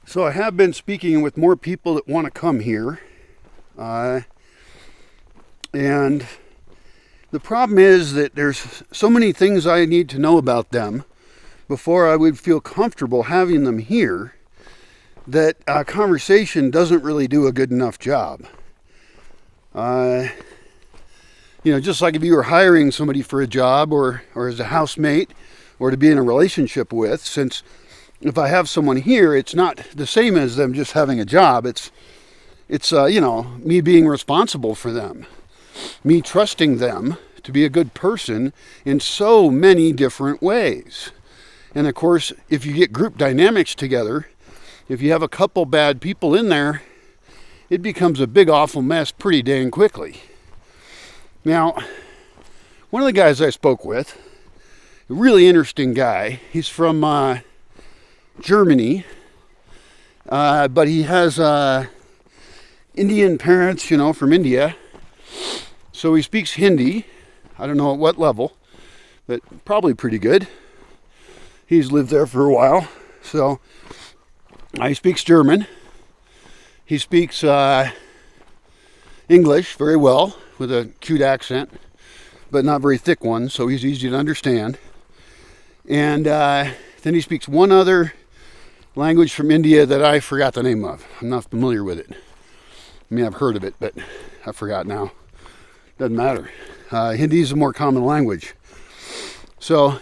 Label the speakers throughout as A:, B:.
A: So I have been speaking with more people that want to come here. And the problem is that there's so many things I need to know about them before I would feel comfortable having them here that a conversation doesn't really do a good enough job. Just like if you were hiring somebody for a job or as a housemate or to be in a relationship with, since if I have someone here, it's not the same as them just having a job. It's me being responsible for them, me trusting them to be a good person in so many different ways. And of course, if you get group dynamics together, if you have a couple bad people in there, it becomes a big awful mess pretty dang quickly. Now, one of the guys I spoke with, a really interesting guy, he's from Germany, but he has Indian parents, from India. So he speaks Hindi. I don't know at what level, but probably pretty good. He's lived there for a while. So he speaks German. He speaks English very well with a cute accent, but not very thick one, so he's easy to understand. And then he speaks one other language from India that I forgot the name of. I'm not familiar with it. I mean, I've heard of it, but I forgot now. Doesn't matter. Hindi is a more common language. So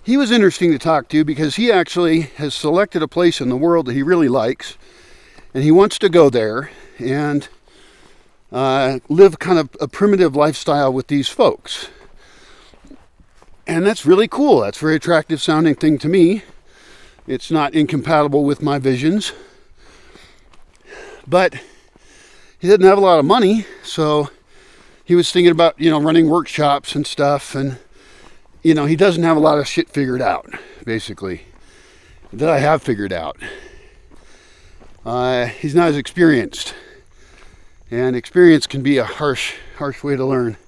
A: he was interesting to talk to because he actually has selected a place in the world that he really likes, and he wants to go there and live kind of a primitive lifestyle with these folks. And that's really cool. That's a very attractive sounding thing to me. It's not incompatible with my visions. But he didn't have a lot of money, so he was thinking about, running workshops and stuff. And, he doesn't have a lot of shit figured out, basically, that I have figured out. He's not as experienced. And experience can be a harsh way to learn.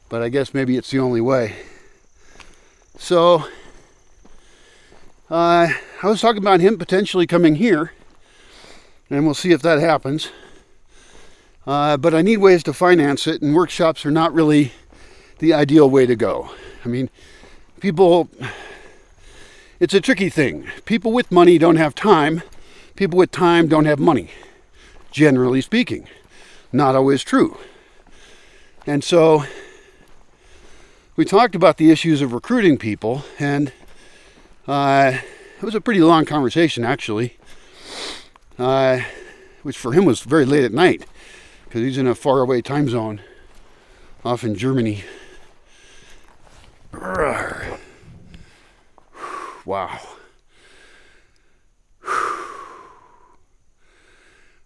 A: But I guess maybe it's the only way. So I was talking about him potentially coming here, and we'll see if that happens. But I need ways to finance it, and workshops are not really the ideal way to go. I mean, it's a tricky thing. People with money don't have time. People with time don't have money, generally speaking. Not always true. And so we talked about the issues of recruiting people, and it was a pretty long conversation, actually, which for him was very late at night because he's in a faraway time zone off in Germany. Wow.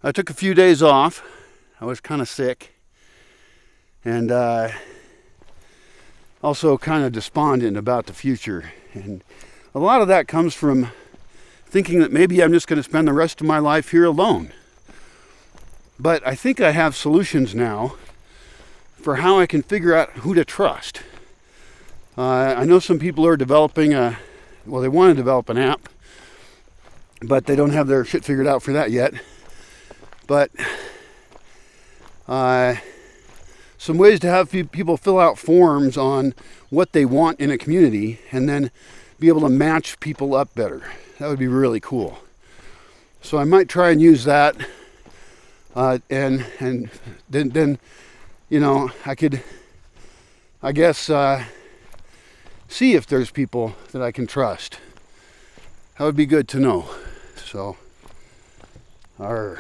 A: I took a few days off. I was kind of sick and also kind of despondent about the future. And a lot of that comes from thinking that maybe I'm just going to spend the rest of my life here alone. But I think I have solutions now for how I can figure out who to trust. I know some people are developing they want to develop an app, but they don't have their shit figured out for that yet. But some ways to have people fill out forms on what they want in a community and then be able to match people up better. That would be really cool. So I might try and use that, and then I could, I guess, see if there's people that I can trust. That would be good to know. So, arr.